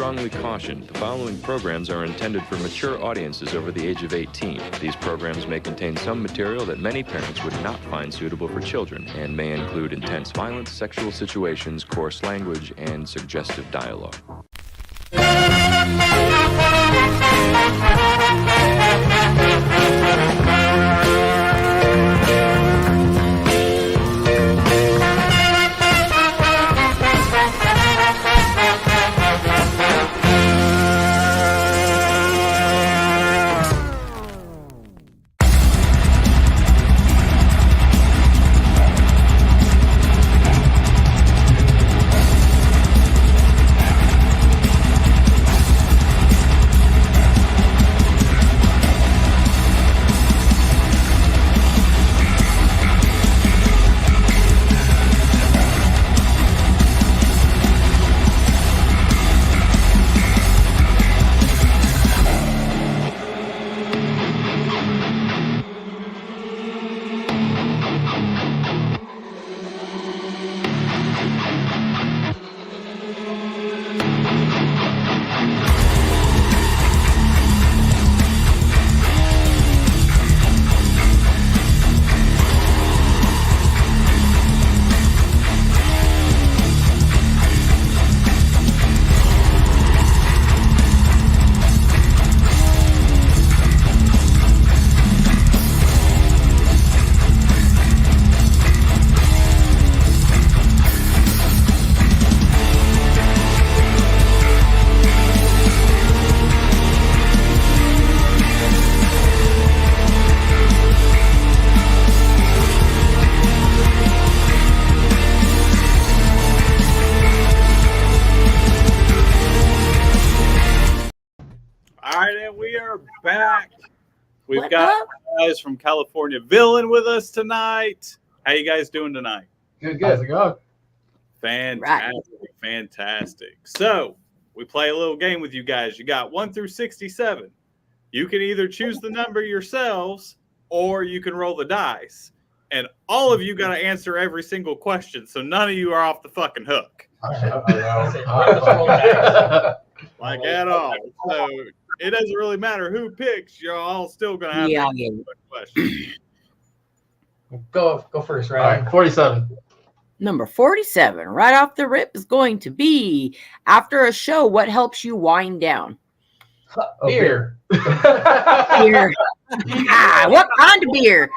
strongly caution, the following programs are intended for mature audiences over the age of 18. These programs may contain some material that many parents would not find suitable for children and may include intense violence, sexual situations, coarse language, and suggestive dialogue. We've got guys from California Villain with us tonight. How you guys doing tonight? Good. How's it going? Fantastic. So we play a little game with you guys. You got 1 through 67. You can either choose the number yourselves or you can roll the dice. And all of you got to answer every single question. So none of you are off the fucking hook. Like at all. So it doesn't really matter who picks. You're all still going to have to answer the question. Go first, right? All right, 47. Number 47, right off the rip, is going to be, after a show, what helps you wind down? Beer. Beer. What kind of beer?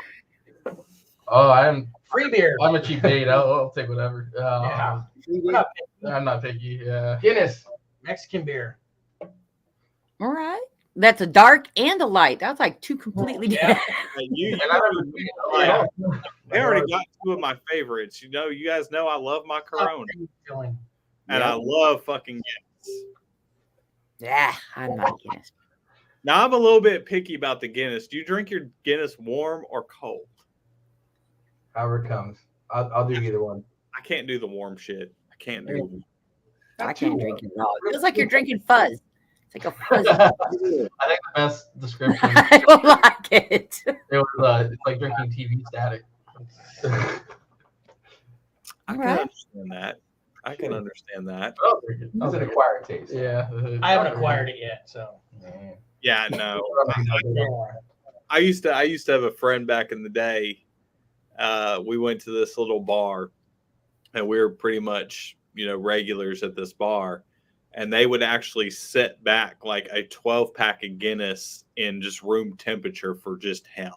Oh, I'm free beer. I'm a cheap date. I'll take whatever. I'm not picky. Yeah. Guinness. Mexican beer. All right. That's a dark and a light. That's like two completely different. They already got two of my favorites. You know, you guys know I love my Corona. And I love fucking Guinness. Yeah, I'm not Guinness. Now, I'm a little bit picky about the Guinness. Do you drink your Guinness warm or cold? However it comes. I'll do either one. I can't do the warm shit. I can't do it. I can't drink it at all. It feels like you're drinking fuzz. It's like a fuzz. I think the best description. I don't like it. It's like drinking TV static. I can understand that. I can understand that. It's an acquired taste. Yeah. I haven't acquired it yet, so. Yeah, no. I used to have a friend back in the day. We went to this little bar, and we were pretty much, regulars at this bar. And they would actually set back like a 12-pack of Guinness in just room temperature for just him.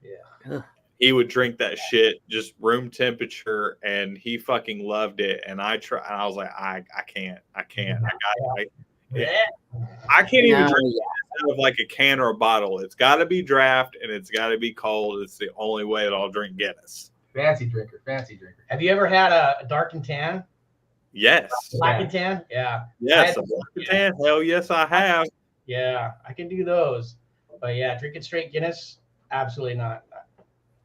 Yeah. He would drink that shit just room temperature, and he fucking loved it. And I was like, I can't. I can't even drink it out of like a can or a bottle. It's got to be draft, and it's got to be cold. It's the only way that I'll drink Guinness. Fancy drinker. Have you ever had a dark and tan? Yes. Black and tan? Yeah. Yes, a black and tan. Hell yes, I have. Yeah, I can do those. But yeah, drinking straight Guinness, absolutely not.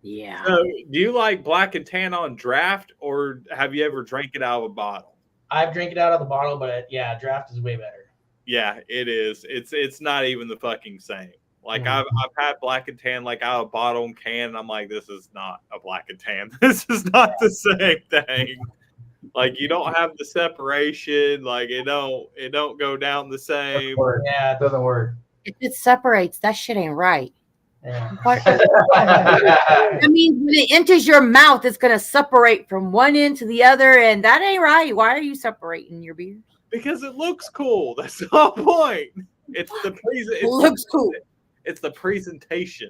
Yeah. So, do you like black and tan on draft, or have you ever drank it out of a bottle? I've drank it out of the bottle, but yeah, draft is way better. Yeah, it is. It's not even the fucking same. Like I've had black and tan like out of a bottle and can, and I'm like, this is not a black and tan. This is not the same thing. Like you don't have the separation. Like it don't go down the same. Yeah, it doesn't work. If it separates, that shit ain't right. Yeah. I mean, when it enters your mouth, it's gonna separate from one end to the other, and that ain't right. Why are you separating your beers? Because it looks cool. That's the whole point. It's the It looks cool. It's the presentation.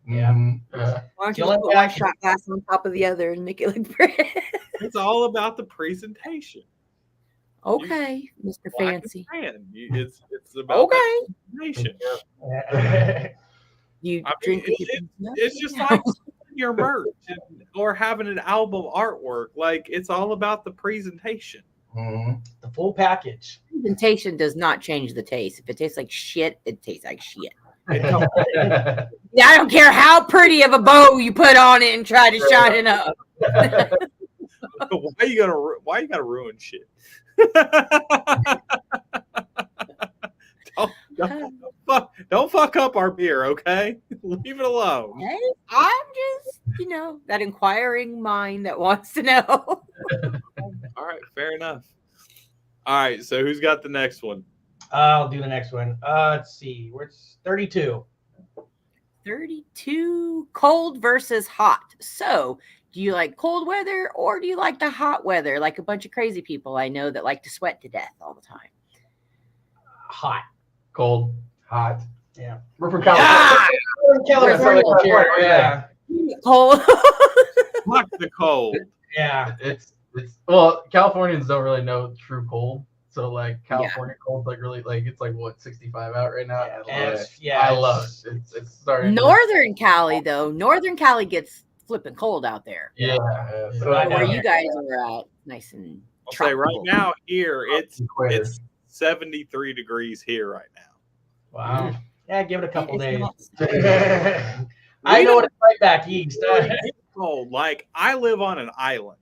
Yeah. Why don't you The only put way I one can- shot glass on top of the other and make it look pretty? It's all about the presentation. Okay, Mr. Like a Fancy. fan. It's about Okay. the presentation. You I mean, drink with your it's just like your merch or having an album artwork. Like it's all about the presentation. The full package. presentation does not change the taste. If it tastes like shit, it tastes like shit. It Yeah, I don't care how pretty of a bow you put on it and try to shine it up. why you gotta ruin shit? don't fuck up our beer, okay? Leave it alone. Hey, I'm just, that inquiring mind that wants to know. All right, fair enough. All right, so who's got the next one? I'll do the next one. Let's see. It's 32. 32 cold versus hot. So, do you like cold weather or do you like the hot weather? Like a bunch of crazy people I know that like to sweat to death all the time. Hot. Cold, hot. Yeah. We're from California. We're in California. Yeah. Cold. Fuck the cold. Yeah. It's well, Californians don't really know true cold. So like California cold, like really like it's like what 65 out right now. I love it. It's starting. Northern Cali though. Northern Cali gets flipping cold out there. Yeah. So Where you guys are at, nice and I'll say right tropical. now here it's 73 degrees here right now. Wow. Yeah, give it a couple days. It's I know what it's like back east. It's cold. Like I live on an island,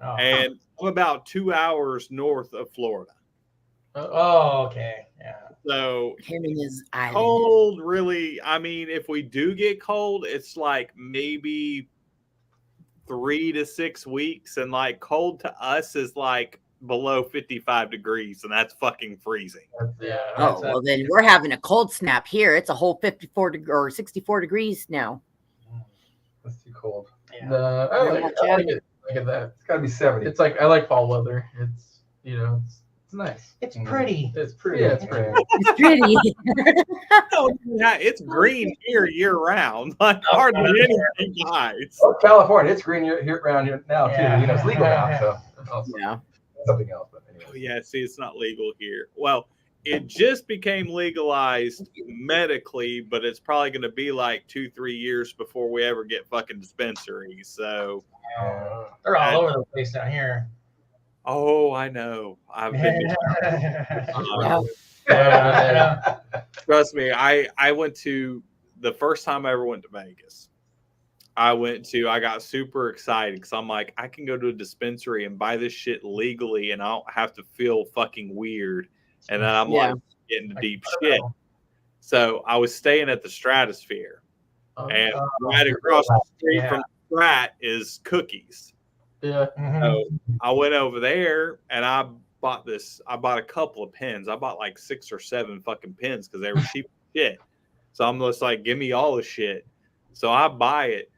Oh. and I'm about 2 hours north of Florida. Oh, okay. Yeah. So him and his island. cold, really. I mean, if we do get cold, it's like maybe 3 to 6 weeks, and like cold to us is like below 55 degrees, and that's fucking freezing. Yeah. Oh, well, then we're having a cold snap here. It's a whole 54 or 64 degrees now. That's too cold. Yeah. I like it. Look at that. It's gotta be 70. It's like I like fall weather. It's it's nice. It's pretty. It's pretty. Yeah, it's pretty. It's pretty. It's green here year round. Like hardly anything dies. Oh, California, it's green here around here now too. Yeah. It's legal now, so that's also Yeah. something else. But anyway. Oh, yeah, see, it's not legal here. Well, it just became legalized medically, but it's probably going to be like 2-3 years before we ever get fucking dispensaries. So, They're all over the place down here. oh, I know. I've been. Trust me, I went to the first time I ever went to Vegas. I got super excited because I'm like, I can go to a dispensary and buy this shit legally, and I don't have to feel fucking weird. And then I'm like getting deep shit. So I was staying at the Stratosphere, and right across the street from the Strat is Cookies. Yeah. So I went over there and I bought a couple of pens. I bought like 6 or 7 fucking pens because they were cheap as shit. So I'm just like, give me all the shit. So I buy it.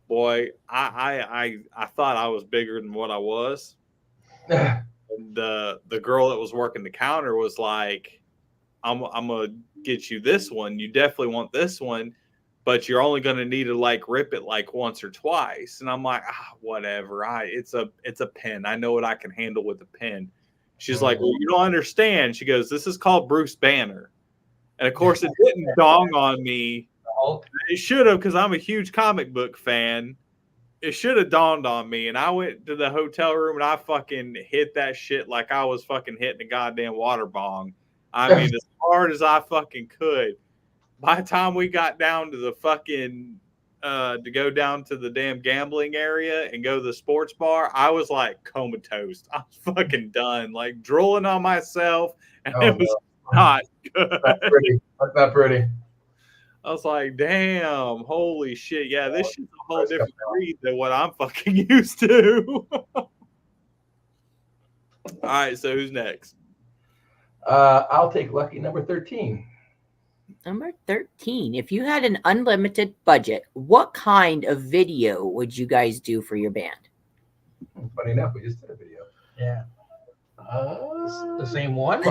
Boy, I thought I was bigger than what I was. And the girl that was working the counter was like, I'm gonna get you this one. You definitely want this one, but you're only gonna need to like rip it like once or twice. And I'm like, whatever. It's a pen. I know what I can handle with a pen. She's like, well, you don't understand. She goes, this is called Bruce Banner. And of course it didn't dawn on me. It should have, because I'm a huge comic book fan. It should have dawned on me. And I went to the hotel room and I fucking hit that shit like I was fucking hitting a goddamn water bong. I mean, as hard as I fucking could. By the time we got down to the fucking, to go down to the damn gambling area and go to the sports bar, I was like comatose. I was fucking done, like drooling on myself. And it was not good. That's not pretty. I was like, damn, holy shit. Yeah, this shit's a whole different breed than what I'm fucking used to. All right, so who's next? I'll take lucky number 13. Number 13. If you had an unlimited budget, what kind of video would you guys do for your band? Funny enough, we just did a video. Yeah. The same one?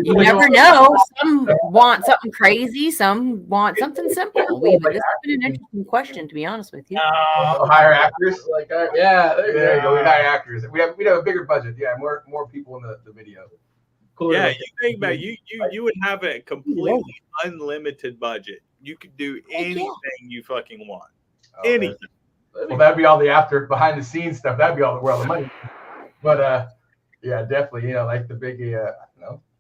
You never know. Some want something crazy. Some want something simple. This has been an interesting question, to be honest with you. Hire actors, there you go. We hire actors. We'd have a bigger budget. Yeah, more people in the video. Cool. Yeah, you think about you would have a completely unlimited budget. You could do anything you fucking want. Anything. Well, that'd be all the behind the scenes stuff. That'd be all where all the money. But yeah, definitely. Like the big,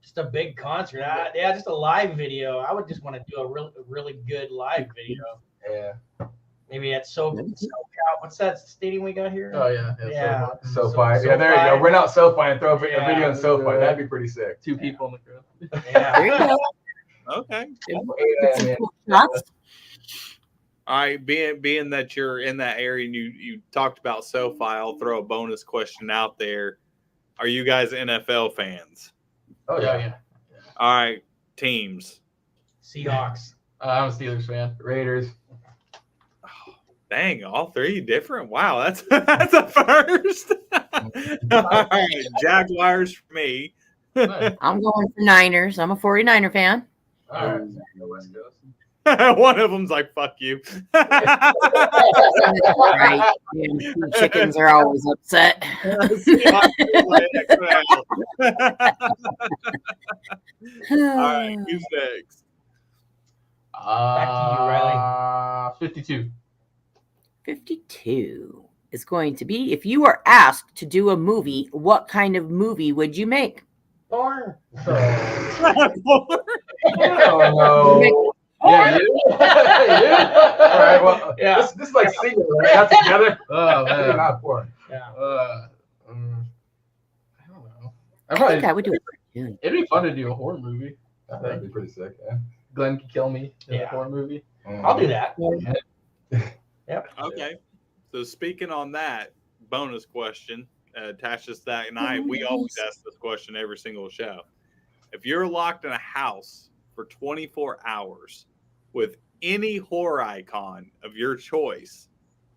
just a big concert. Yeah, just a live video. I would just want to do a really good live video. Yeah. Maybe at SoCal. What's that stadium we got here? Oh yeah. SoFi. Yeah, there you go. Rent out SoFi and throw a video in SoFi. That'd be pretty sick. 2 people in the crowd. Yeah. There you go. Okay. Yeah. All right, being that you're in that area and you talked about SoFi, I'll throw a bonus question out there. Are you guys NFL fans? Oh yeah. All right, teams. Seahawks. I'm a Steelers fan. Raiders. Oh, dang, all 3 different. Wow, that's a first. All right, Jaguars for me. I'm going for Niners. I'm a 49er fan. All right. One of them's like, fuck you. Right. Chickens are always upset. All right, who's next? Back to you, Riley. 52. 52 is going to be, if you are asked to do a movie, what kind of movie would you make? Porn. Oh no. Yeah, you? All right, well, Yeah. This is like single, right? Not together. Oh man. Not porn. Yeah. I don't know. I think I would do it. It'd be fun to do a horror movie. That'd be pretty sick. Yeah. Glenn could kill me in a Yeah. horror movie. I'll do that. Yep. Okay. So speaking on that, bonus question, Tasha Stack and I, we always ask this question every single show. If you're locked in a house for 24 hours with any horror icon of your choice,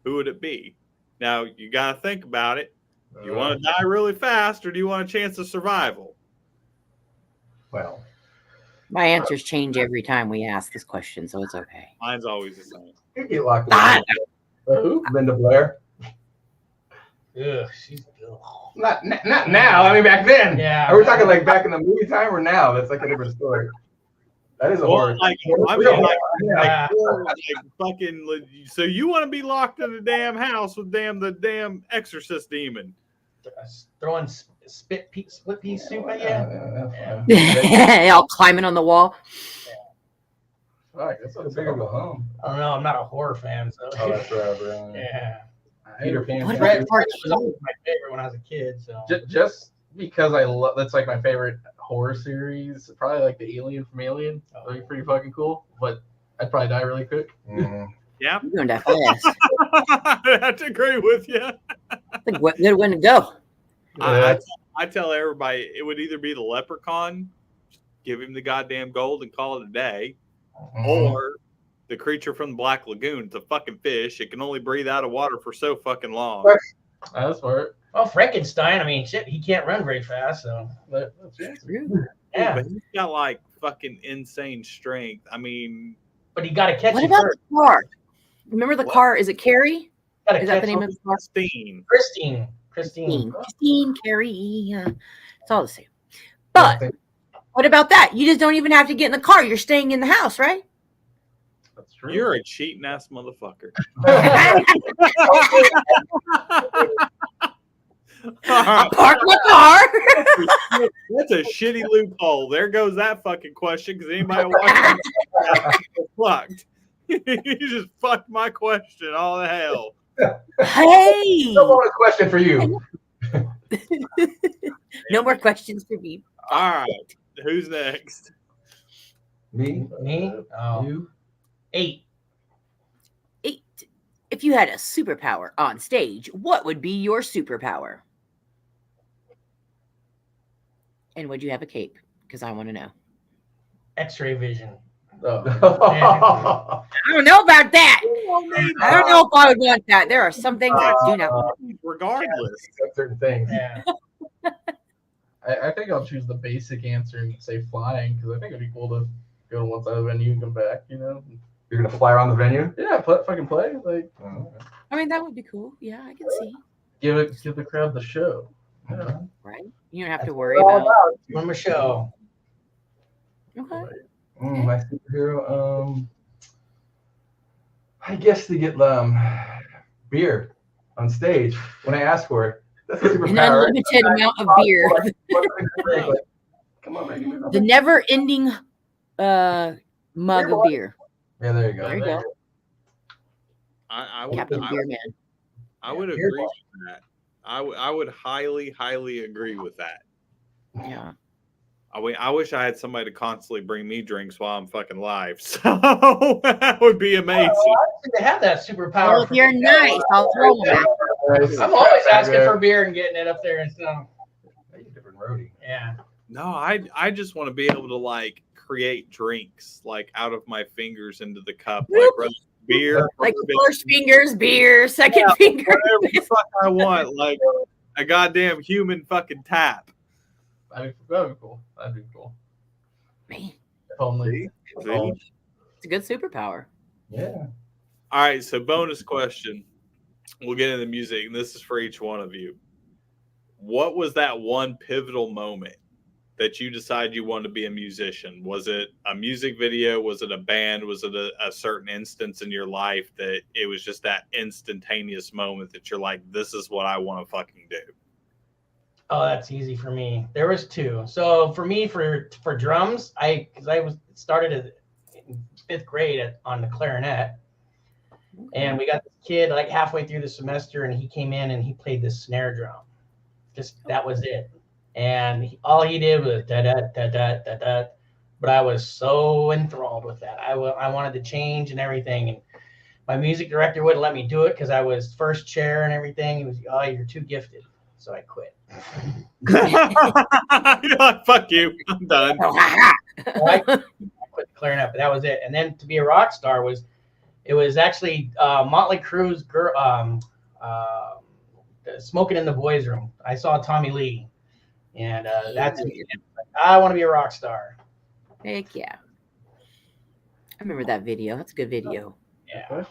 who would it be? Now, you got to think about it. Do you want to die really fast or do you want a chance of survival? Well, My answers change every time we ask this question, so it's okay. Mine's always the same. you get locked in. Who? Linda Blair. Ugh, she's Not now. I mean, back then. Yeah. Are we talking like back in the movie time or now? That's like a different story. That is a horror. Like, I mean, like fucking. So you want to be locked in a damn house with the damn exorcist demon? throwing split pea soup at you. Yeah. All climbing on the wall. All right, that's a bigger go home. I don't know. I'm not a horror fan, so. Oh, that's right, bro. Yeah. Peter Pan. What Fred about was always my favorite when I was a kid. So. Just because I love, that's like my favorite horror series. Probably like the Alien from Alien. That'd be pretty fucking cool. But I'd probably die really quick. Mm-hmm. Yeah, You're going to die fast. I have to agree with you. That's a good one to go. I tell everybody it would either be the leprechaun, give him the goddamn gold and call it a day, or the creature from the Black Lagoon. It's a fucking fish. It can only breathe out of water for so fucking long. That's smart. Well, Frankenstein. I mean, shit, he can't run very fast, so. That's true. Yeah. But he's got like fucking insane strength. I mean, But he got to catch What it about first. the car? Remember the What? car? Is it Carrie? Gotta Is that the catch name it. of the car? Steen. Christine. Christine, Carrie. It's all the same. But what about that? You just don't even have to get in the car. You're staying in the house, right? That's true. You're a cheating ass motherfucker. I park my car. That's a shitty loophole. There goes that fucking question because anybody watching fucked. You just fucked my question. All the hell. Hey, No more question for you. no more questions for me. All right. Who's next? Me? Oh. You? 8. 8. If you had a superpower on stage, what would be your superpower? And would you have a cape? Because I want to know. X-ray vision. Oh. I don't know about that. I don't know if I would want that. There are some things I do not want. Regardless. Certain things. Yeah. I think I'll choose the basic answer and say flying, because I think it'd be cool to go to one side of the venue and come back, you know? You're going to fly around the venue? Yeah, fucking play. Like, I mean, that would be cool. Yeah, I can see. give the crowd the show. Yeah. Right? You don't have to worry about From a show. Okay. My superhero, I guess to get beer on stage when I ask for it. That's a An superpower. unlimited amount of beer. Come on, man. The never-ending mug of beer. Yeah, there you go. There you go. I would Captain Beer Man. I would agree with that. I would highly agree with that. Yeah. I wish I had somebody to constantly bring me drinks while I'm fucking live. So that would be amazing. They have that superpower. Well, if you're nice, I'll throw them at you. I'm always asking for beer and getting it up there and stuff. Different roadie. Yeah. No, I just want to be able to like create drinks like out of my fingers into the cup, like beer, like first fingers beer, second finger. Whatever the fuck I want, like a goddamn human fucking tap. That'd be cool. That'd be cool. Man, If only. it's a good superpower. Yeah. All right, so bonus question. We'll get into music, and this is for each one of you. What was that one pivotal moment that you decided you wanted to be a musician? Was it a music video? Was it a band? Was it a certain instance in your life that it was just that instantaneous moment that you're like, this is what I want to fucking do? Oh, that's easy for me. There was two. So for me, for drums, I started in 5th grade on the clarinet, and we got this kid like halfway through the semester, and he came in and he played this snare drum. Just that was it, and all he did was da da da da da da. But I was so enthralled with that. I wanted to change and everything, and my music director wouldn't let me do it because I was first chair and everything. He was, oh, you're too gifted. So I quit. You're like, fuck you, I'm done. I quit the clarinet, but that was it. And then to be a rock star was actually Motley Crue's Smoking in the Boys Room. I saw Tommy Lee, and that's it. I want to be a rock star. Heck yeah. I remember that video. That's a good video. Yeah.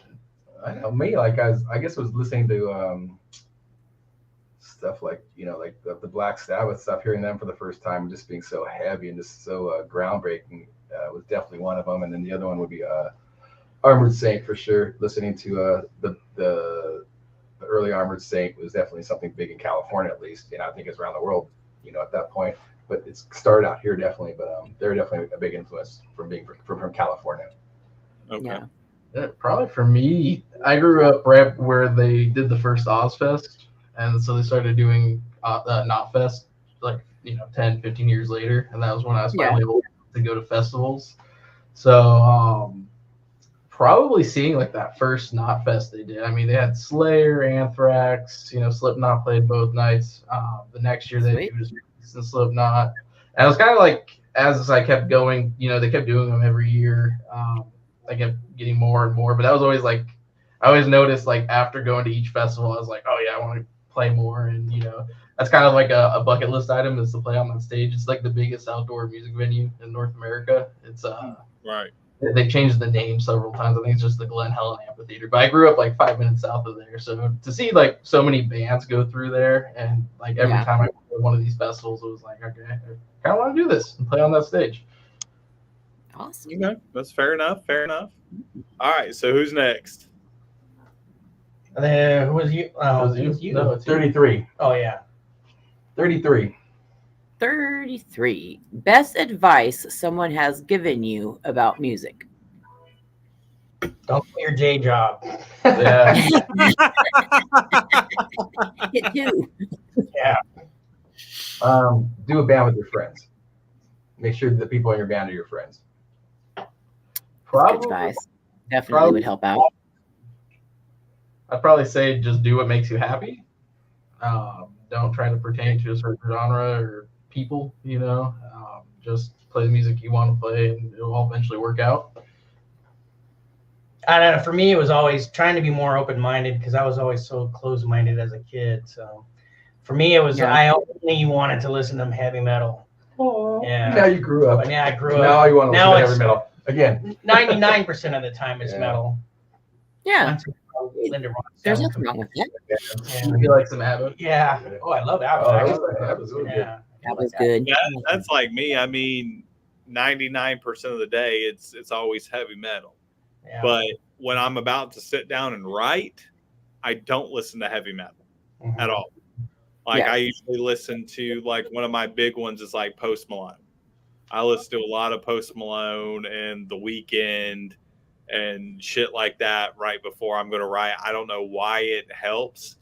I know me, like I guess I was listening to stuff like, you know, like the Black Sabbath stuff, hearing them for the first time, just being so heavy and just so groundbreaking was definitely one of them. And then the other one would be Armored Saint for sure. Listening to the early Armored Saint was definitely something big in California, at least. You know, I think it's around the world, you know, at that point. But it's started out here definitely. But they're definitely a big influence from being from California. Okay. Yeah, probably for me, I grew up right where they did the first Ozfest. And so they started doing Knotfest, like, you know, 10, 15 years later. And that was when I was finally able to go to festivals. So probably seeing like that first Knotfest they did. I mean, they had Slayer, Anthrax, you know, Slipknot played both nights. The next year they did Slipknot. And it was kind of like, as I kept going, you know, they kept doing them every year. I kept getting more and more. But that was always like, I always noticed like after going to each festival, I was like, oh yeah, I want to play more. And, you know, that's kind of like a bucket list item is to play on that stage. It's like the biggest outdoor music venue in North America. It's right. They've changed the name several times. I think it's just the Glen Helen Amphitheater. But I grew up like 5 minutes south of there. So to see like so many bands go through there, and like every time I went to one of these festivals, it was like, okay, I kind of want to do this and play on that stage. Awesome. Okay, that's fair enough. Fair enough. All right, so who's next? Who was you? Was you? You. No, it's 33. Oh yeah. 33. 33. Best advice someone has given you about music. Don't quit your day job. Yeah. It too. Yeah. Do a band with your friends. Make sure the people in your band are your friends. Good advice. Definitely would help out. I'd probably say just do what makes you happy. Don't try to pertain to a certain genre or people, you know. Just play the music you want to play, and it'll all eventually work out. I don't know. For me, it was always trying to be more open-minded because I was always so closed-minded as a kid. So for me, it was I only wanted to listen to heavy metal. Yeah. Now you grew up. Yeah, I grew up. Now you want to listen to heavy metal again. 99% of the time it's metal. Yeah. Linda There's nothing wrong with that. Yeah. You like some ABBA? Yeah. Oh, I love ABBA. That was good. That's like me. I mean, 99% of the day, it's always heavy metal. Yeah. But when I'm about to sit down and write, I don't listen to heavy metal at all. Like I usually listen to, like, one of my big ones is like Post Malone. I listen to a lot of Post Malone and The Weeknd and shit like that right before I'm going to write. I don't know why it helps,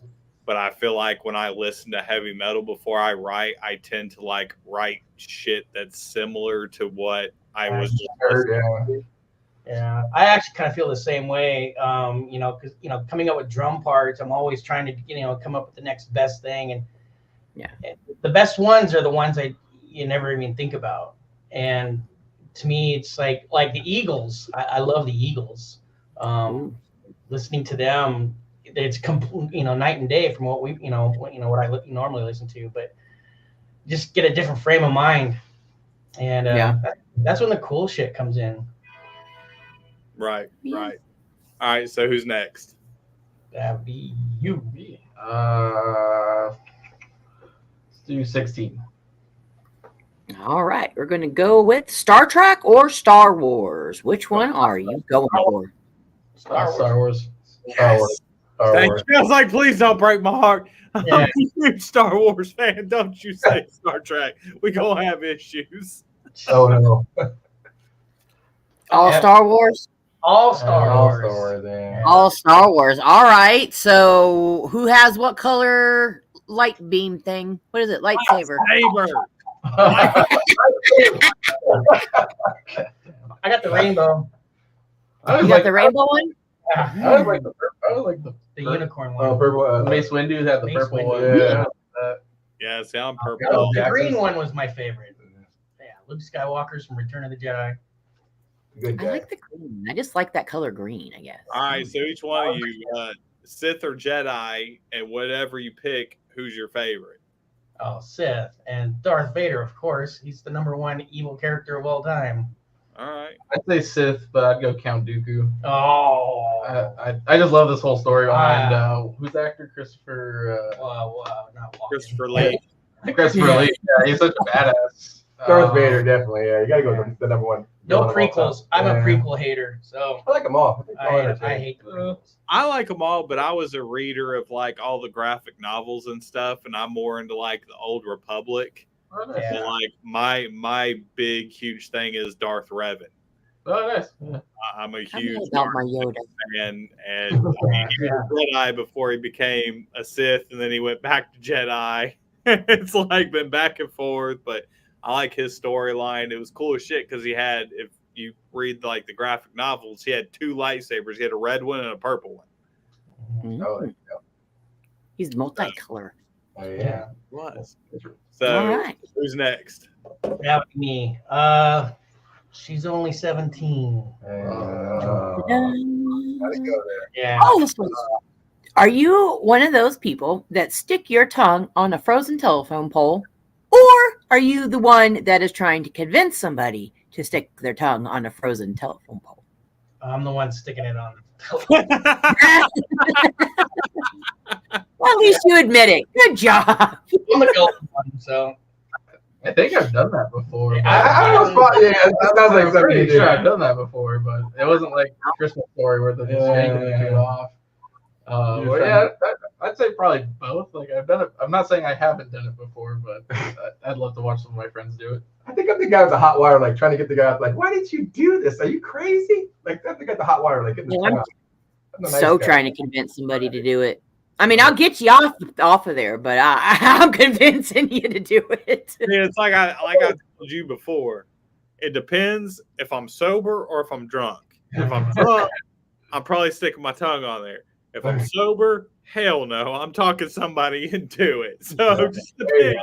but I feel like when I listen to heavy metal before I write, I tend to like write shit that's similar to what I was just listening to. Yeah, I actually kind of feel the same way, you know, because, you know, coming up with drum parts, I'm always trying to, you know, come up with the next best thing. And the best ones are the ones you never even think about. And to me, it's like the Eagles. I love the Eagles. Listening to them, it's complete, you know, night and day from what what I normally listen to, but just get a different frame of mind. And that's when the cool shit comes in. Right. All right, so who's next? That would be you. Let's do 16. All right, we're going to go with Star Trek or Star Wars. Which one are you going for? Star Wars. Yes. Thank you. I was like, please don't break my heart. I'm a huge Star Wars fan. Don't you say Star Trek. We gonna have issues. Oh no. All Star Wars? All Star Wars. All Star Wars. All right. So who has what color light beam thing? What is it? Lightsaber. I got the rainbow. You got the rainbow one? Yeah. I was like the unicorn one. Oh, purple. Mace Windu had the purple one. Yeah, see, I'm purple. The green one was my favorite. Yeah, Luke Skywalker's from Return of the Jedi. Good guy. I like the green. I just like that color green, I guess. All right, so each one of you, Sith or Jedi, and whatever you pick, who's your favorite? Oh, Sith. And Darth Vader, of course. He's the #1 evil character of all time. All right. I'd say Sith, but I'd go Count Dooku. Oh. I just love this whole story behind who's the actor? Christopher Christopher Lee. Christopher Lee. Yeah, he's such a badass. Darth Vader, definitely. Yeah, you gotta go with the #1. No prequels. I'm a prequel hater, so I like them all. I hate the prequels. I like them all, but I was a reader of like all the graphic novels and stuff, and I'm more into like the Old Republic. And like my big huge thing is Darth Revan. Oh, nice. Yeah. I'm a huge Darth fan, and he was a Jedi before he became a Sith, and then he went back to Jedi. It's like been back and forth, but I like his storyline. It was cool as shit because he had, if you read like the graphic novels, he had 2 lightsabers. He had a red one and a purple one. Mm-hmm. Oh, yeah. He's multicolor. Oh, yeah. He was. So who's next? That would be me. She's only 17. Gotta go there. Yeah. Oh, this one. Are you one of those people that stick your tongue on a frozen telephone pole? Or are you the one that is trying to convince somebody to stick their tongue on a frozen telephone pole? I'm the one sticking it on. Well, at least you admit it. Good job. I'm the golden one, so. I think I've done that before. I don't know. Yeah, that sounds like something you sure I've done that before, but it wasn't like a Christmas story where they're just yanking it off. I'd say probably both. Like I've done it. I'm not saying I haven't done it before, but I'd love to watch some of my friends do it. I think I'm the guy with the hot wire, like trying to get the guy out, like, why did you do this? Are you crazy? Like that's the guy with the hot wire, like getting the so trying to convince somebody to do it. I mean, I'll get you off of there, but I'm convincing you to do it. Yeah, it's like I told you before. It depends if I'm sober or if I'm drunk. If I'm drunk, I'm probably sticking my tongue on there. If I'm sober, hell no, I'm talking somebody into it. So it just depends.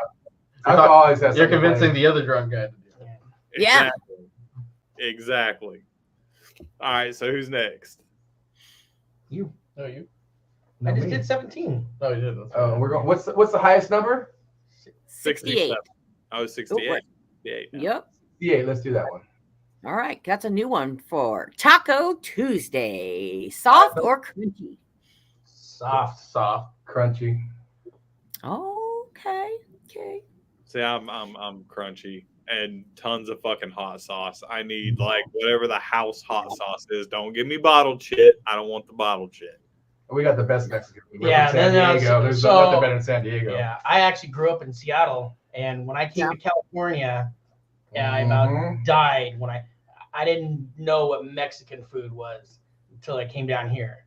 Alcohol always has You're something convincing funny. the other drunk guy to do it. Yeah. Exactly. All right, so who's next? You. No, you. I No, just me. did 17. No, you didn't. Oh, we're going. What's the highest number? 68. I was 68. what? 68 now. Yep. Yeah, let's do that one. All right. That's a new one for Taco Tuesday. Soft or crunchy? Soft. Crunchy. Okay. Okay. See, I'm crunchy and tons of fucking hot sauce. I need like whatever the house hot sauce is. Don't give me bottled shit. I don't want the bottled shit. We got the best Mexican food. We're Yeah, from San then, Diego. There's so- nothing better than San Diego. Yeah, I actually grew up in Seattle, and when I came to California, I about Mhm. died when I didn't know what Mexican food was until I came down here.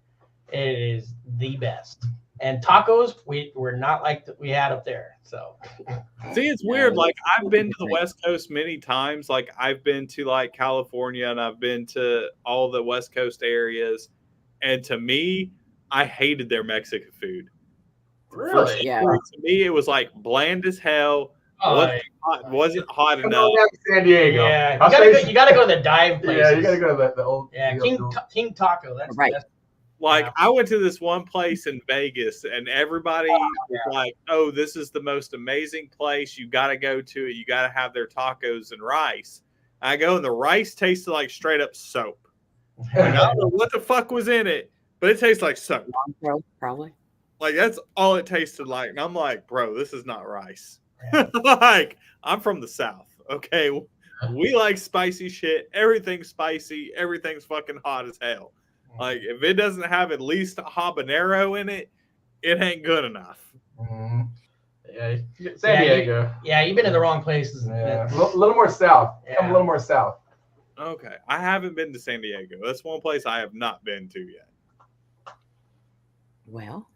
It is the best. And tacos, we're not like we had up there. So See, it's weird. Like I've been to the West Coast many times. Like I've been to like California and I've been to all the West Coast areas. And to me, I hated their Mexican food. Really? Yeah. To me, it was like bland as hell. Wasn't hot Come enough. on down to San Diego. yeah, I'll show you gotta go to the dive places. Yeah, you gotta go to the old. Yeah, the old- King Taco. That's Right. that's Like Yeah. I went to this one place in Vegas, and everybody was like, "Oh, this is the most amazing place. You got to go to it. You got to have their tacos and rice." I go, and the rice tasted like straight up soap. Like, I don't know what the fuck was in it, but it tastes like soap. Probably. Like that's all it tasted like, and I'm like, "Bro, this is not rice." Like I'm from the South, okay? We like spicy shit. Everything's spicy. Everything's fucking hot as hell. Like if it doesn't have at least a habanero in it, it ain't good enough. Mhm. Yeah, San Diego. Yeah, you've been to the wrong places. Yeah, a little more south. Come a little more south. Okay, I haven't been to San Diego. That's one place I have not been to yet. Well,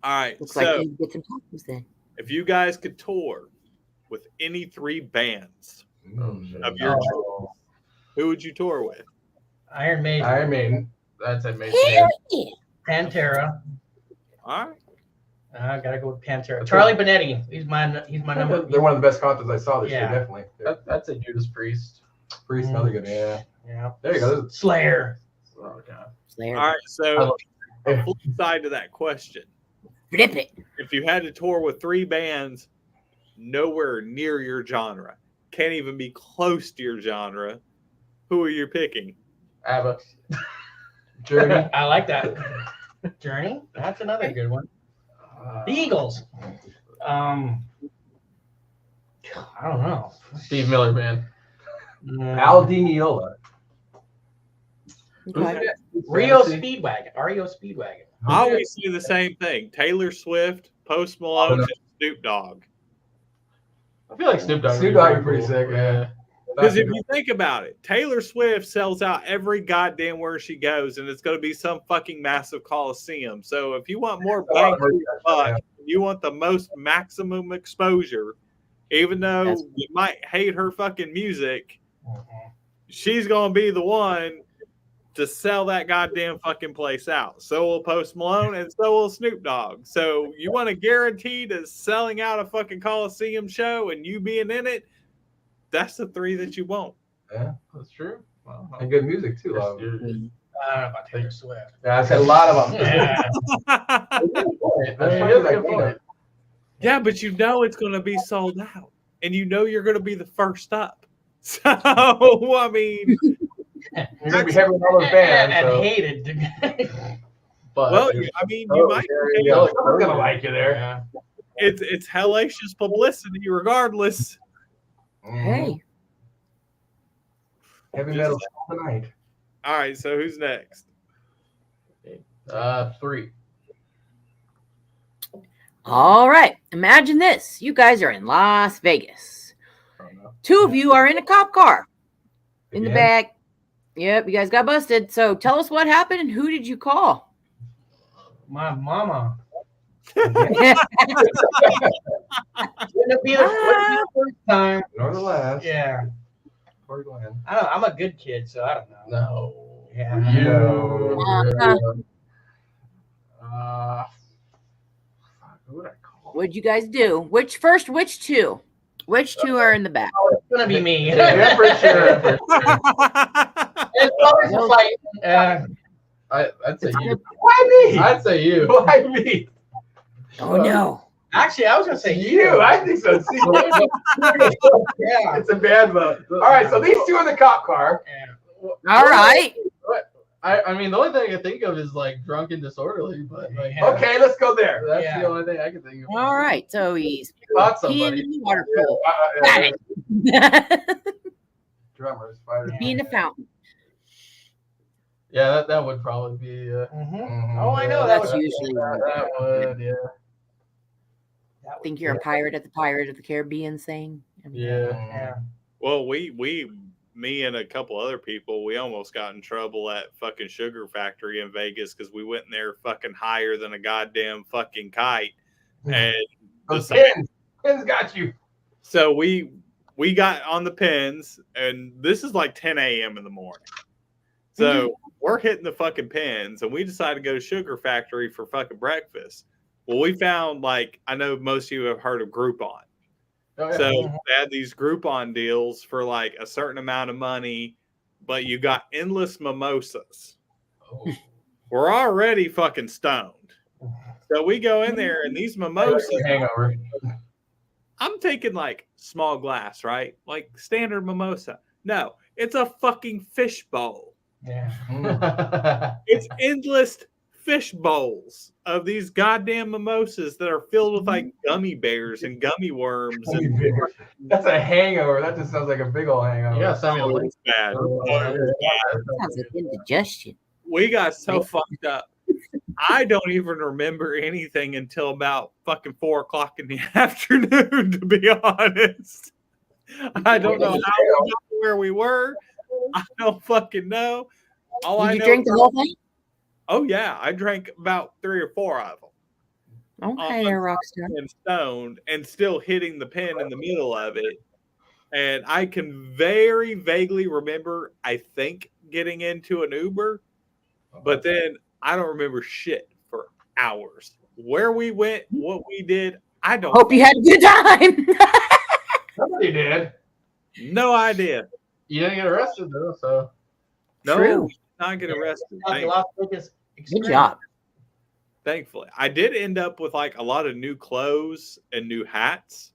All right, looks so like you get some tacos then. if you guys could tour with any three bands of your choice, who would you tour with? Iron Maiden, Iron Maiden. That's amazing. Hell yeah. Pantera. All right, I gotta go with Pantera. Charlie Benetti. He's my number. They're one of the best concerts I saw this year, Yeah. definitely. That's a Judas Priest. Priest, another good. Yeah. Yeah. There you go. Slayer. Oh god. Slayer. all right. So, the flip side to that question: Flip it. if you had to tour with three bands, nowhere near your genre, can't even be close to your genre, who are you picking? ABBA. Journey. I like that. Journey. That's another good one. The Eagles. I don't know. Steve Miller Band. Al Di Meola. Okay. Rio Speedwagon. REO Speedwagon. I always say the same thing: Taylor Swift, Post Malone, and Snoop Dogg. I feel like Snoop Dogg. Snoop Dogg is pretty sick, yeah. Because if you think about it, Taylor Swift sells out every goddamn where she goes, and it's going to be some fucking massive coliseum. So if you want more bang for your buck, you want the most maximum exposure, even though you might hate her fucking music, she's going to be the one to sell that goddamn fucking place out. So will Post Malone, and so will Snoop Dogg. So you want to guarantee to selling out a fucking coliseum show and you being in it? That's the three that you want. Yeah, That's true. Well, and good music too. Love. I don't know about Taylor Swift. Yeah, I said a lot of them. Yeah. Yeah, but you know it's going to be sold out, and you know you're going to be the first up. So I mean, You're gonna be having all those bands. And So. hated. But well, I mean, you might. Someone's gonna like you there. Yeah. It's hellacious publicity, regardless. Hey. Heavy metal tonight. All right, so who's next? 3. All right. Imagine this. You guys are in Las Vegas. 2 of you are in a cop car in the Again? back. Yep, you guys got busted. So tell us what happened and who did you call? My mama. All Wouldn't it be the first time? Nor the last. Yeah. Or Glenn. I don't know. I'm a good kid, so I don't know. No. Yeah. You. Who would I call? What'd you guys do? Which 2? Which two are in the back? It's gonna be me. Yeah, for sure. It's always a fight. I'd say you. Why me? I'd say you. Why me? Oh no. Actually, I was gonna say You. I think so. See, Yeah. it's a bad vote. All right, so these two in the cop car. All right. I mean, the only thing I can think of is like drunk and disorderly, but like, Yeah. Okay, let's go there. that's Yeah. the only thing I can think of. All right. So he's Caught peeing somebody. in the water pool. Yeah, Got it. drummers, fighters. Being a fountain. Yeah, that would probably be. Oh, I know That's that usually. That would, yeah. Think you're a pirate at the Pirate of the Caribbean thing? I mean, Yeah. Well, me and a couple other people, we almost got in trouble at fucking Sugar Factory in Vegas because we went in there fucking higher than a goddamn fucking kite. And Those decided- pins got you. so we got on the pins, and this is like 10 a.m. in the morning. So we're hitting the fucking pins, and we decided to go to Sugar Factory for fucking breakfast. Well, we found, like, I know most of you have heard of Groupon. Oh, yeah. So they had these Groupon deals for like a certain amount of money, but you got endless mimosas. Oh. We're already fucking stoned. So we go in there, and these mimosas, Hangover. I'm taking like small glass, right? Like standard mimosa. No, it's a fucking fish bowl. Yeah. It's endless fish bowls of these goddamn mimosas that are filled with like gummy bears and gummy worms. And That's a hangover. That just sounds like a big old hangover. Yeah, send me the it link. was bad. sounds like indigestion. We got so fucked up. I don't even remember anything until about fucking 4 o'clock in the afternoon, to be honest. I don't know how we got to where we were. I don't fucking know. All I Did you know drink the whole thing? Oh yeah, I drank about 3 or 4 of them. Okay, you're a rock star. And stoned and still hitting the pin in the middle of it. And I can very vaguely remember, I think, getting into an Uber, but then I don't remember shit for hours. Where we went, what we did, I don't Hope you had a good time. Somebody did. no idea. You didn't get arrested though, so. No, True. we did not get arrested. The Las Vegas Good experience. job. Thankfully. I did end up with like a lot of new clothes and new hats,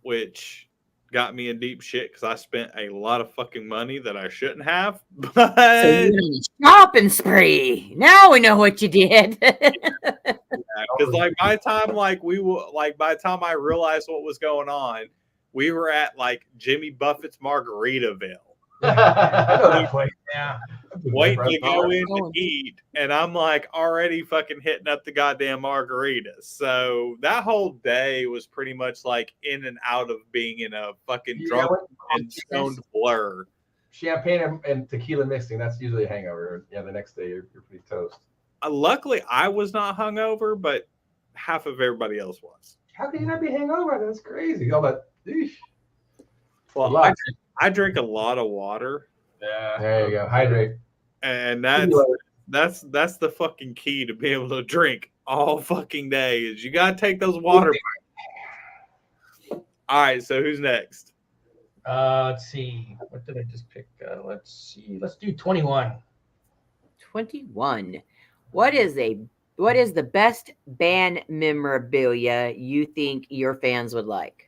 which got me in deep shit because I spent a lot of fucking money that I shouldn't have. So But you went on a shopping spree. Now we know what you did. because like by the time by the time I realized what was going on, we were at like Jimmy Buffett's Margaritaville. I know that place. Yeah. Waiting to go in to eat, and I'm like already fucking hitting up the goddamn margaritas. So that whole day was pretty much like in and out of being in a fucking drunk and stoned blur. Champagne and tequila mixing, that's usually a hangover. Yeah, the next day you're pretty toast. Luckily, I was not hungover, but half of everybody else was. How can you not be hangover? That's crazy. All that. Eesh. Well, I drink a lot of water, Yeah. There you go. Hydrate. and that's the fucking key to be able to drink all fucking day. Is you gotta take those water breaks. All right, so who's next? Let's see. What did I just pick? Let's see. Let's do 21. 21. What is the best band memorabilia you think your fans would like?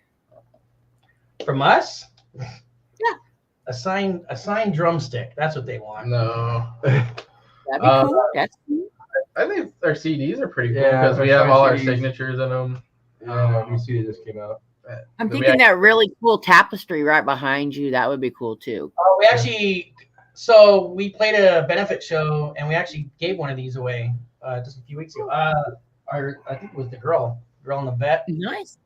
From us? Yeah. A signed drumstick. That's what they want. No. That'd be cool. That's cool. I think our CDs are pretty cool Yeah, because we our have all our CDs. signatures in them. Yeah, new CD just came out. I'm Do we thinking that really cool tapestry right behind you. That would be cool too. Oh, we actually, so we played a benefit show and we actually gave one of these away just a few weeks ago. I think it was the girl in the vet. Nice.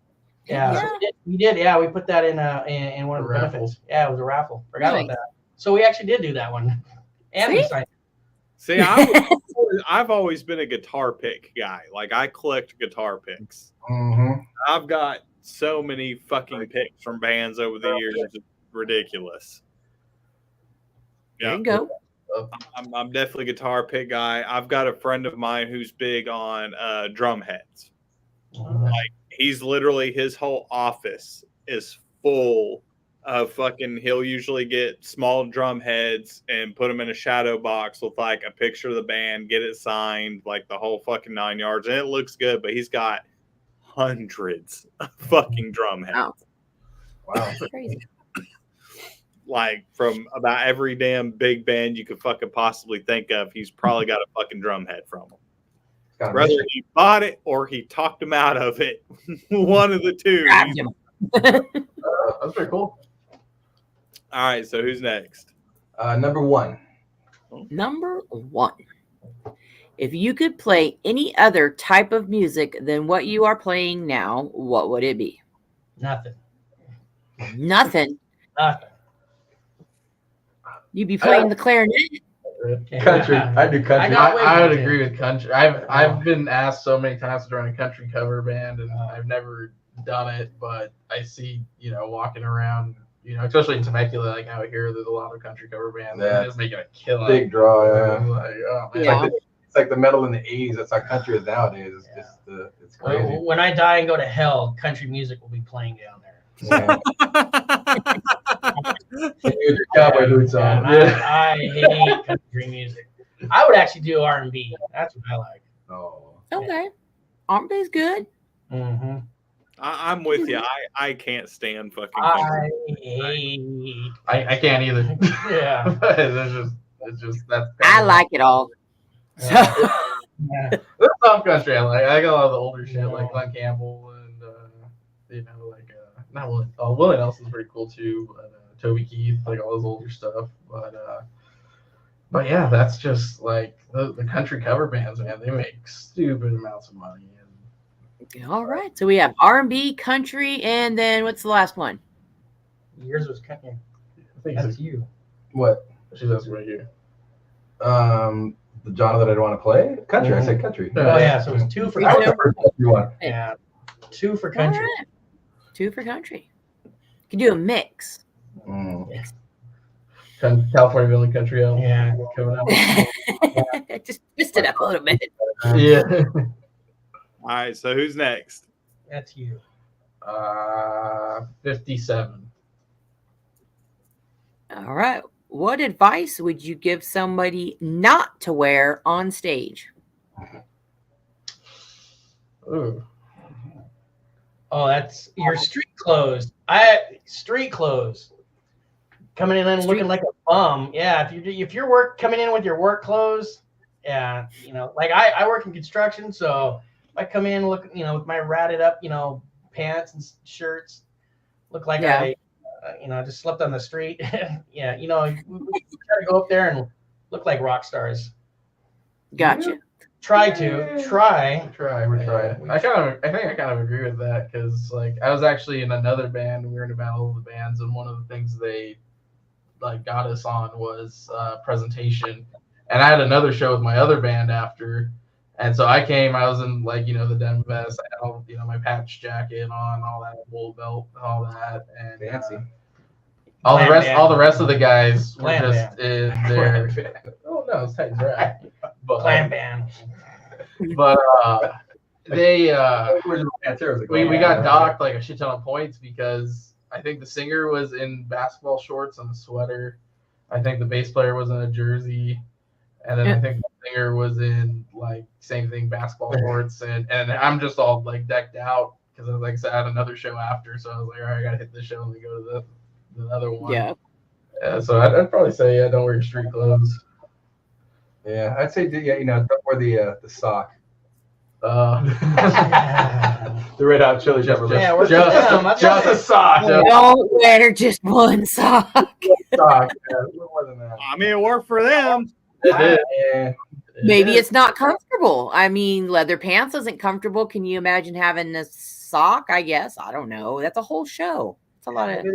Yeah, Yeah. So we did. Yeah, we put that in one of the Raffle. benefits. Yeah, it was a raffle. Forgot Nice. about that. So we actually did do that one. And we See? signed. See, I've always been a guitar pick guy. Like I collect guitar picks. Mm-hmm. I've got so many fucking picks from bands over the years. It's ridiculous. There Yeah, you go. I'm definitely a guitar pick guy. I've got a friend of mine who's big on drum heads. Like he's literally his whole office is full of fucking. He'll usually get small drum heads and put them in a shadow box with like a picture of the band, get it signed, like the whole fucking 9 yards, and it looks good. But he's got hundreds of fucking drum heads. Wow. Crazy. Like from about every damn big band you could fucking possibly think of, he's probably got a fucking drum head from them. Whether he bought it or he talked him out of it, one of the two. That's pretty cool. All right, so who's next? Number one. Number one. If you could play any other type of music than what you are playing now, what would it be? Nothing. Nothing. Nothing. You'd be playing the clarinet. Country. I do country. I would agree with country. I've been asked so many times to join a country cover band, and I've never done it. But I see, walking around, especially in Temecula, like out here, there's a lot of country cover bands. Yeah. And just making a killing. Big draw. Yeah. Like, oh, man. Yeah. It's like the metal in the 80s. That's how country is nowadays. It's just it's crazy. When I die and go to hell, country music will be playing down there. Yeah. Your cowboy boots on. I hate country music. I would actually do R&B. That's what I like. Oh. Okay. R&B's good. Mm-hmm. I'm with you. I can't stand fucking country. I can't either. Yeah. it's just that's. I like it all. Yeah. There's some country I like. I got a lot of the older shit like Glenn Campbell and not Willie. Oh, Willie Nelson's pretty cool too. Toby Keith, like all those older stuff. But yeah, that's just like the country cover bands, man. They make stupid amounts of money. All right. So we have R&B, country, and then what's the last one? Yours was country. I think That's it's you. What? she's asking right here. The genre that I don't want to play? Country. I said country. Oh yeah, so it's 2 for That was country. the first country one. Yeah. 2 for All country. right. 2 for country. You can do a mix. Mm. California Villain Country album. Yeah. Coming out. Just twist it up a little bit. Yeah. All right, so who's next? That's you. 57. All right. What advice would you give somebody not to wear on stage? Ooh. Oh, that's your street clothes. Street clothes. Coming in and looking like a bum. Yeah, if you're coming in with your work clothes, yeah, like I work in construction, so I come in look, with my ratted up, pants and shirts, look like I just slept on the street. Yeah, we try to go up there and look like rock stars. Gotcha. Try. We're trying. I think I kind of agree with that because like I was actually in another band. We were in a battle of the bands, and one of the things they like got us on was presentation. And I had another show with my other band after, and so I was in like the denim vest, I had all my patch jacket on, all that wool belt, all that, and Fancy. all the rest of the guys were Clan just band. in their. Oh no, it's Titans Rack. But Clan band. But they we got docked. docked like a shit ton of points because I think the singer was in basketball shorts and a sweater. I think the bass player was in a jersey, and then I think the singer was in like same thing, basketball shorts, and I'm just all like decked out because like I said, I had another show after, so I was like, all right, I gotta hit this show and then go to the other one. Yeah. So I'd probably say don't wear your street clothes. Yeah, I'd say don't wear the sock. The Red Hot Chili Peppers. Yeah, we're just a sock. Don't wear just one sock. Sock. More than that. I mean, it worked for them. Yeah. Maybe it's not comfortable. I mean, leather pants isn't comfortable. Can you imagine having a sock? I guess. I don't know. That's a whole show. It's a lot of.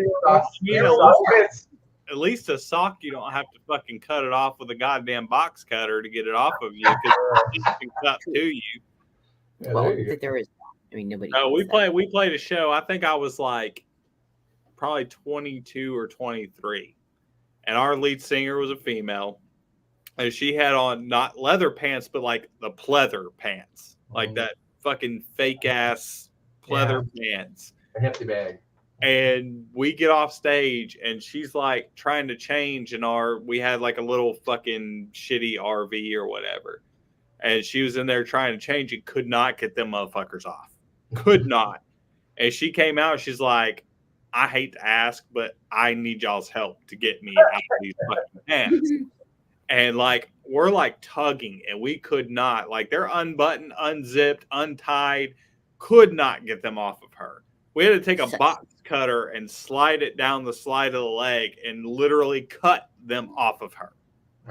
At least a sock, you don't have to fucking cut it off with a goddamn box cutter to get it off of you because it can cut to you. Yeah, Well, there you go. there is. I mean, nobody. No, does that. we played a show. I think I was like probably 22 or 23, and our lead singer was a female, and she had on not leather pants, but like the pleather pants, like that fucking fake ass pleather pants. A hefty bag. And we get off stage and she's like trying to change we had like a little fucking shitty RV or whatever. And she was in there trying to change and could not get them motherfuckers off. Could not. And she came out, she's like, I hate to ask, but I need y'all's help to get me out of these fucking pants. And like, we're like tugging and we could not, like they're unbuttoned, unzipped, untied, could not get them off of her. We had to take a box cutter and slide it down the slide of the leg and literally cut them off of her.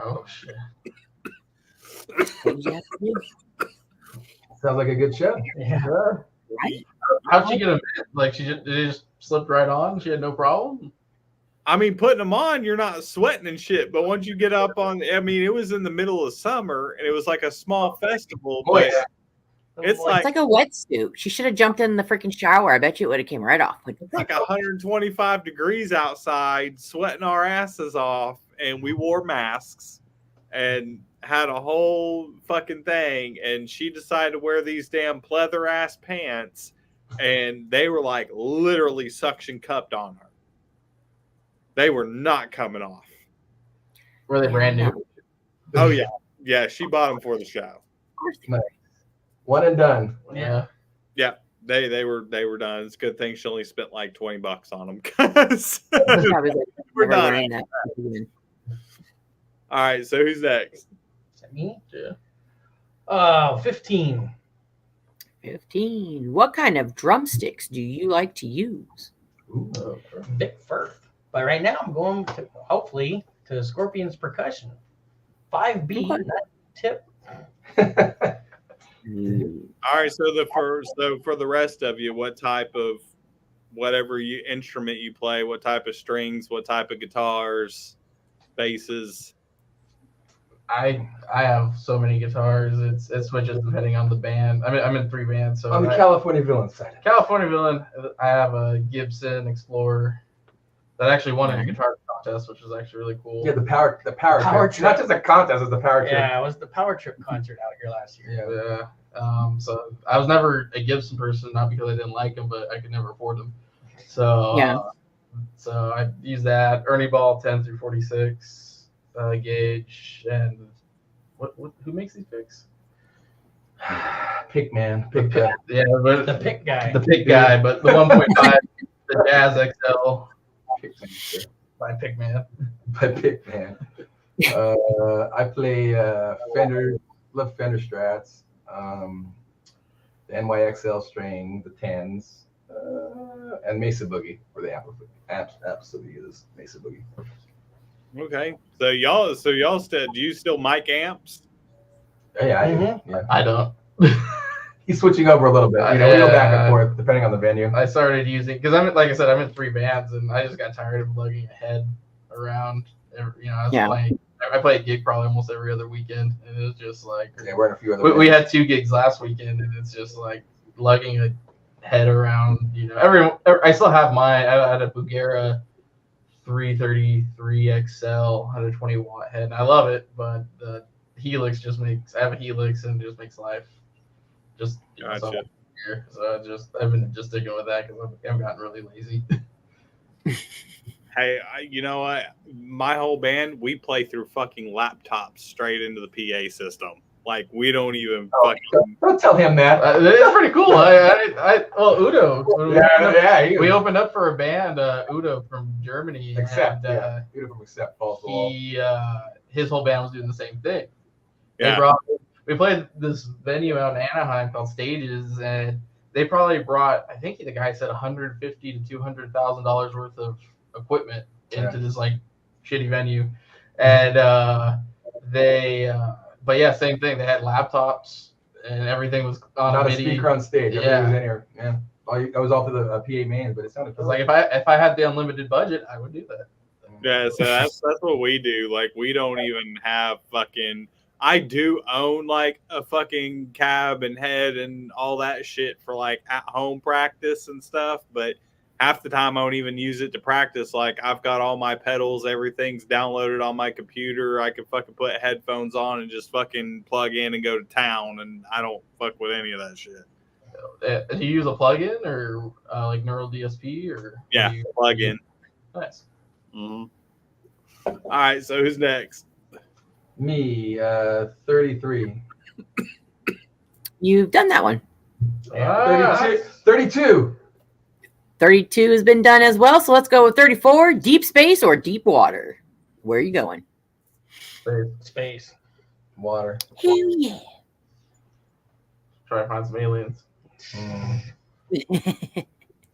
Oh shit! Sounds like a good show. Yeah. Right? How'd she get them? Like did it just slipped right on? She had no problem. I mean, putting them on, you're not sweating and shit. But once you get up on, I mean, it was in the middle of summer and it was like a small festival. Oh, But yeah. it's It's like a wetsuit. She should have jumped in the freaking shower. I bet you it would have came right off. like 125 degrees outside, sweating our asses off, and we wore masks and had a whole fucking thing. And she decided to wear these damn pleather ass pants, and they were like literally suction cupped on her. They were not coming off. Were they brand new? Oh yeah, yeah. She bought them for the show. Nice. One and done. Yeah. Yeah, they were done. It's a good thing she only spent like $20 on them because we're done. All right, so who's next? Is that me? Yeah. 15. 15. What kind of drumsticks do you like to use? Ooh. Vic Firth. But right now I'm going to hopefully to Scorpion's Percussion. 5B Okay. tip. All right, so for the rest of you, what type of whatever instrument you play, what type of strings, what type of guitars, basses? I have so many guitars. It switches depending on the band. I mean, I'm in 3 bands, so On the California Villain side. California Villain. I have a Gibson Explorer that actually won a guitar contest, which was actually really cool. Yeah, the power trip. Not just a contest, it's the power trip. Yeah, it was the Power Trip concert out here last year. Yeah. Yeah. So I was never a Gibson person, not because I didn't like them, but I could never afford them. So Yeah. So I use that Ernie Ball 10 through 46 gauge, and what who makes these picks? Pick man. Yeah, but The pick guy. the pick guy, but the 1.5, the Jazz XL by Pickman. By Pick man. I play Fender, love Fender Strats, the NYXL string, the 10s, and Mesa Boogie for the absolutely is Mesa Boogie. Okay, so y'all still do you still mic amps? Yeah, Mm-hmm. yeah. I don't. He's switching over a little bit. You know, we go back and forth depending on the venue. I started using because like I said, I'm in 3 bands, and I just got tired of lugging a head around. I play a gig probably almost every other weekend, and it was just like Yeah, we're in a few other. we had 2 gigs last weekend, and it's just like lugging a head around. You know, I still have mine. I had a Bugera 333 XL 120 watt head, and I love it, but the Helix I have a Helix, and it just makes life just so much easier. So I've been just sticking with that because I've gotten really lazy. Hey, you know what? My whole band, we play through fucking laptops straight into the PA system. Like we don't even fucking. Don't tell him that. It's pretty cool. Udo. We opened up for a band, Udo from Germany. Except, and, beautiful except falls the wall. his whole band was doing the same thing. Yeah. We played this venue out in Anaheim called Stages, and they probably brought, I think the guy said $150,000 to $200,000 worth of equipment into this like shitty venue, and but yeah, same thing. They had laptops and everything was on Not MIDI. a speaker on stage. Yeah. Everything was in here. Yeah. I was off to the PA mains, but it sounded It's like if I had the unlimited budget, I would do that. Yeah, so that's what we do. Like we don't even have fucking. I do own like a fucking cab and head and all that shit for like at home practice and stuff, but half the time I don't even use it to practice. Like I've got all my pedals, everything's downloaded on my computer. I can fucking put headphones on and just fucking plug in and go to town, and I don't fuck with any of that shit. Do you use a plug-in or like Neural DSP or? Yeah, plug-in. Nice. Mm-hmm. All right, so who's next? Me, 33. You've done that one. Yeah, 32. 32 has been done as well. So let's go with 34. Deep space or deep water? Where are you going? Space. Water. Hell yeah. Try to find some aliens. I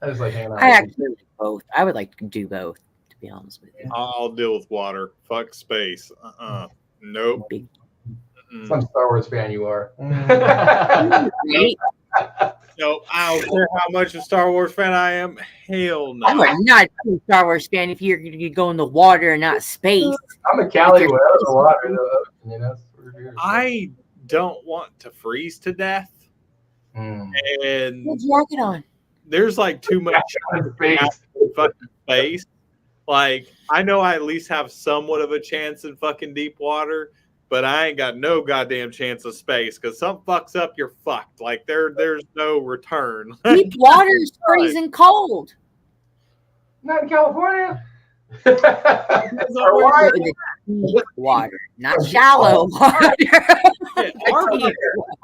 just like hanging out. I actually like both. I would like to do both, to be honest with you. I'll deal with water. Fuck space. Nope. Big. Some Star Wars fan you are. Right? No, I don't care how much of a Star Wars fan I am. Hell no. I'm not a Star Wars fan if you're going to go in the water and not space. I'm a Cali without the water, though. You know, I don't want to freeze to death. And What's your jacket on? there's like too much fucking space. Like, I know I at least have somewhat of a chance in fucking deep water, but I ain't got no goddamn chance of space because something fucks up, you're fucked. Like, there's no return. Deep water is freezing cold. Not in California. Deep water, not shallow water.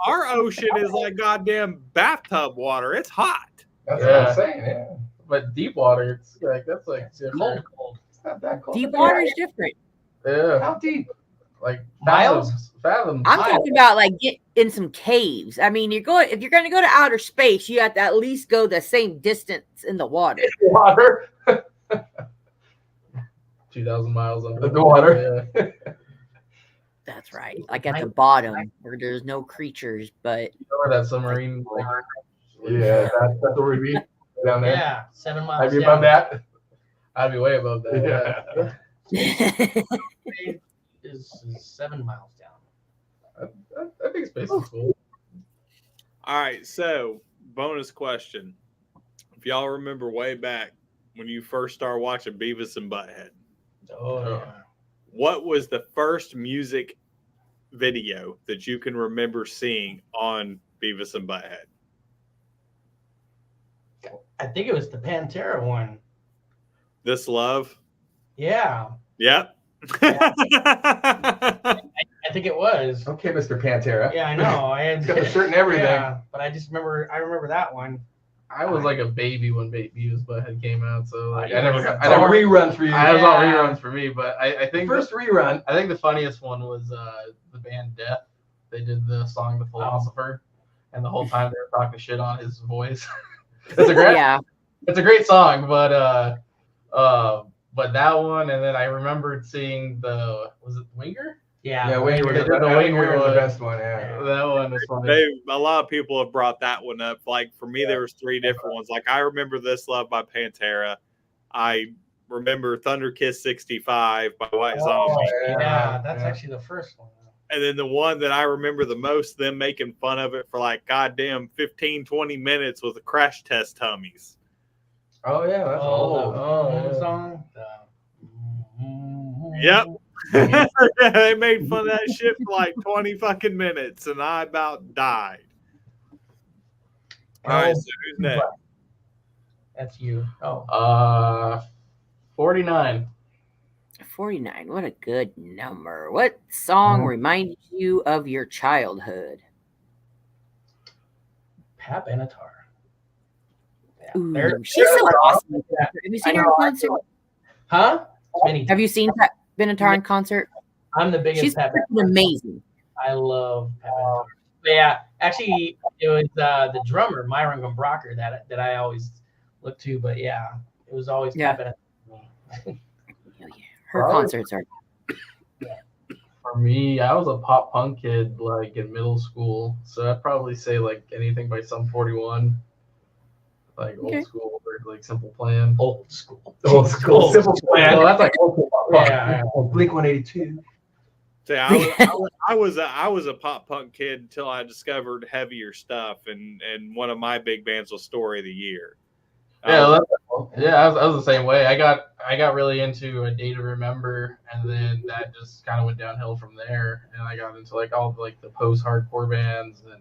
Our ocean is like goddamn bathtub water. It's hot. That's what I'm saying, yeah. But deep water, it's like that's like different. Cold. It's not that cold. Deep water is different. Yeah, How deep? like Miles? fathoms. I'm talking about like get in some caves. I mean, if you're going to go to outer space, you have to at least go the same distance in the water. Water. 2,000 miles under The water. Yeah. That's right. Like at the bottom where there's no creatures, but You know where that submarine? Like, Yeah, that's where we'd be down there. Yeah, 7 miles. I'd be down. above that. I'd be way above that. Yeah. Is 7 miles down. I think space is cool. All right, so bonus question. If y'all remember way back when you first started watching Beavis and Butthead, Oh, yeah. what was the first music video that you can remember seeing on Beavis and Butthead? I think it was the Pantera one. This Love? Yeah, Yep. I think it was. Okay, Mr. Pantera. Yeah, I know. I had He's got the shirt and everything. Yeah, but I remember that one. I was like a baby when Beavis Butthead came out, so like Yeah, I never It's all reruns for you. I was all Yeah. reruns for me, but I think First rerun. I think the funniest one was the band Death. They did the song "The Philosopher," and the whole time they were talking shit on his voice. It's a great, Yeah. it's a great song, but that one, and then I remembered seeing was it Winger? Yeah, Winger was the the Winger one. best one. Yeah. That one was funny. A lot of people have brought that one up. Like for me, there was 3 different ones. Like I remember This Love by Pantera. I remember Thunder Kiss 65 by White Zombie. Yeah, that's actually the first one. And then the one that I remember the most, them making fun of it for like goddamn 15, 20 minutes was the Crash Test Hummies. Oh yeah, that's old. The song. Yep. They made fun of that shit for like 20 fucking minutes, and I about died. All right, so who's next? That's you. Oh, 49. 49. What a good number. What song reminds you of your childhood? Pat Benatar. Yeah. Ooh, she's so awesome. Have you seen her in concert? Huh? Many. Have you seen Pat Benatar in concert? I'm the biggest She's Pat freaking Benatar. amazing. I love Pat Benatar. But yeah, actually, it was the drummer Myron Gombracher that I always look to. But yeah, it was always Pat Benatar. Hell yeah. Her concerts are. For me, I was a pop punk kid like in middle school, so I'd probably say like anything by Sum 41, like old school or like Simple Plan. Old school. Old school. Simple Plan. Well, that's like old school pop punk. Yeah. Blink 182. See, I was a pop punk kid until I discovered heavier stuff, and one of my big bands was Story of the Year. Yeah, Yeah, I was the same way. I got really into A Day to Remember, and then that just kind of went downhill from there. And I got into like all of, like the post-hardcore bands, and then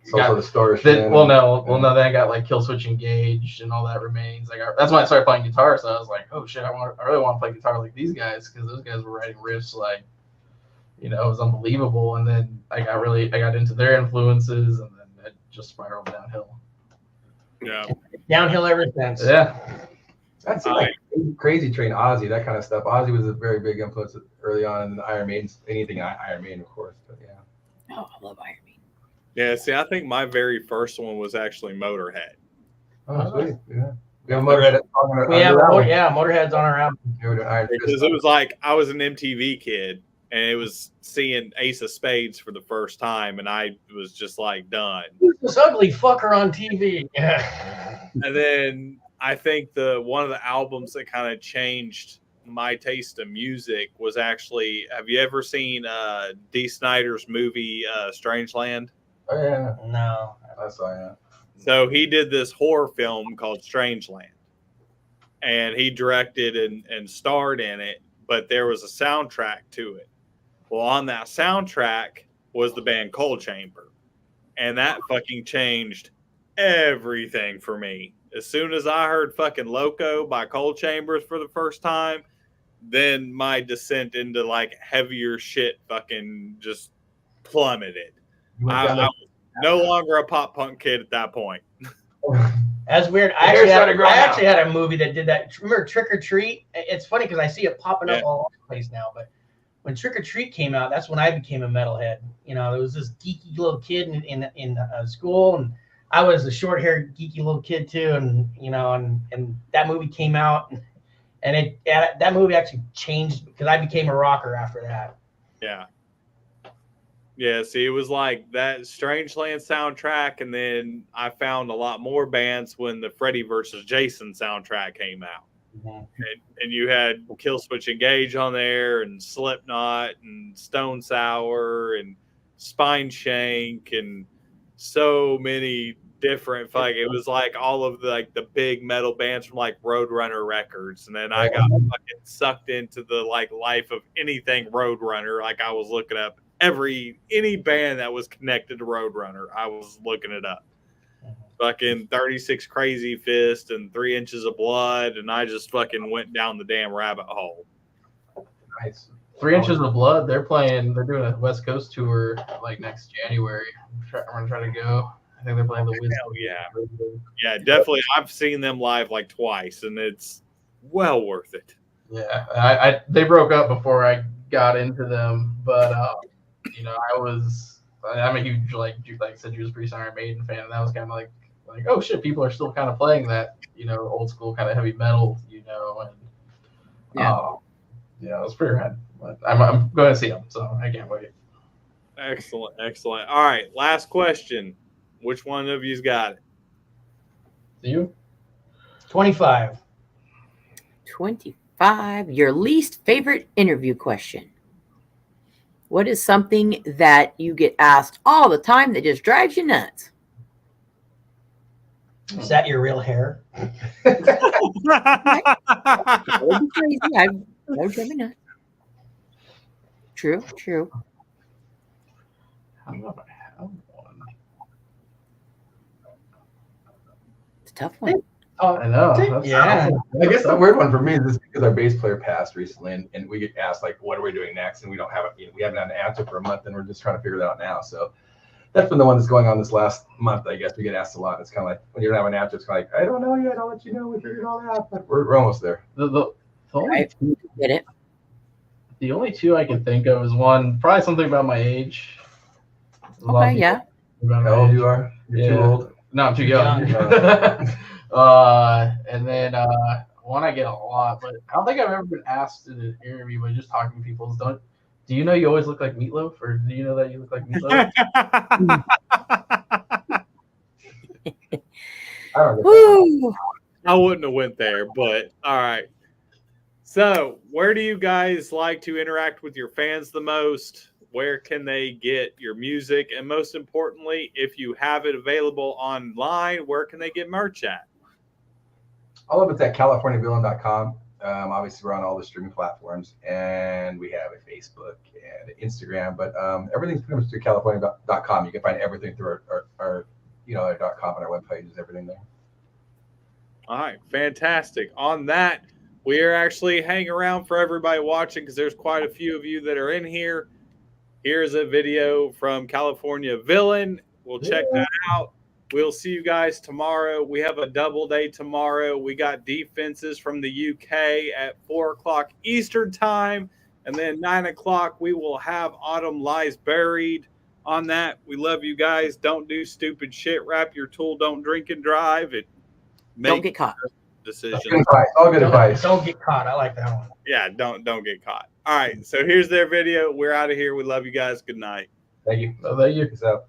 So the Distortion. then, no, then I got like Killswitch Engaged and All That Remains. That's when I started playing guitar. So I was like, oh shit, I really want to play guitar like these guys, because those guys were writing riffs like, it was unbelievable. And then I got into their influences, and then it just spiraled downhill. Yeah. Downhill ever since. Yeah. That's like Crazy Train, Ozzy, that kind of stuff. Ozzy was a very big influence early on, and Iron Maiden, anything Iron Maiden, of course. But yeah. Oh, I love Iron Maiden. Yeah, see, I think my very first one was actually Motorhead. Oh, sweet. Yeah. We have Motorhead on our Motorhead's on our album. Because it was like I was an MTV kid, and it was seeing Ace of Spades for the first time, and I was just like done. Who's this ugly fucker on TV? Yeah. And then I think one of the albums that kind of changed my taste of music was actually, have you ever seen Dee Snider's movie Strangeland? Oh yeah. No. I saw that. So he did this horror film called Strangeland, and he directed and starred in it, but there was a soundtrack to it. Well, on that soundtrack was the band Coal Chamber, and that fucking changed everything for me. As soon as I heard fucking Loco by Coal Chambers for the first time, then my descent into like heavier shit fucking just plummeted. I was no longer a pop punk kid at that point. That's weird. I actually had a movie that did that. Remember Trick or Treat? It's funny because I see it popping up all over the place now. But when Trick or Treat came out, that's when I became a metalhead. There was this geeky little kid in school, and I was a short-haired geeky little kid too. And and that movie came out, and that movie actually changed because I became a rocker after that. Yeah. Yeah, see, it was like that Strangeland soundtrack, and then I found a lot more bands when the Freddy vs. Jason soundtrack came out. Mm-hmm. And you had Killswitch Engage on there, and Slipknot, and Stone Sour, and Spineshank, and so many different it was like all of the big metal bands from like Roadrunner Records, and then I got fucking sucked into the life of anything Roadrunner. Like I was looking up any band that was connected to Roadrunner, I was looking it up. Fucking 36 Crazy Fist and 3 Inches of Blood, and I just fucking went down the damn rabbit hole. Nice. 3 Inches of Blood, they're doing a West Coast tour like next January. I'm gonna try to go. I think they're playing the Wisdom. Yeah, definitely. I've seen them live like twice, and it's well worth it. Yeah, they broke up before I got into them, but I'm a huge like I said, Judas Priest, Iron Maiden fan, and that was kind of like oh shit, people are still kind of playing that old school kind of heavy metal, and it was pretty rad. But I'm going to see them, so I can't wait. Excellent. All right, last question. Which one of you's got it? You? 25. 25. Your least favorite interview question. What is something that you get asked all the time that just drives you nuts? Is that your real hair? That would be crazy. That would drive me nuts. True. I don't know if I have one. It's a tough one. Oh, I know. Yeah. I guess the weird one for me is just because our bass player passed recently, and we get asked what are we doing next, and we don't have we haven't had an answer for a month, and we're just trying to figure that out now. So that's been the one that's going on this last month. I guess we get asked a lot. It's kind of like when you don't have an answer, it's kind of I don't know yet. I'll let you know. We figured it all out, but we're almost there. The only Get it? The only two I can think of is one, probably something about my age. Okay, yeah. How old you are? You're too old. No, I'm too young. And then one I get a lot, but I don't think I've ever been asked in an interview, but just talking to people is do you know you always look like Meatloaf, or do you know that you look like Meatloaf? I wouldn't have went there, but all right. So, where do you guys like to interact with your fans the most? Where can they get your music? And most importantly, if you have it available online, where can they get merch at? All of it's at CaliforniaVillain.com. Obviously, we're on all the streaming platforms, and we have a Facebook and an Instagram. But everything's pretty much through CaliforniaVillain.com. You can find everything through our .com and our webpage. Is everything there. All right, fantastic. On that, we are actually hanging around for everybody watching because there's quite a few of you that are in here. Here's a video from California Villain. We'll check that out. We'll see you guys tomorrow. We have a double day tomorrow. We got defenses from the UK at 4 o'clock Eastern time. And then 9 o'clock, we will have Autumn Lies Buried. On that, we love you guys. Don't do stupid shit. Wrap your tool. Don't drink and drive. Don't get caught. Decisions. Good advice. All good advice. Don't get caught. I like that one. Yeah, don't get caught. All right, so here's their video. We're out of here. We love you guys. Good night. Thank you. Thank you. Peace out.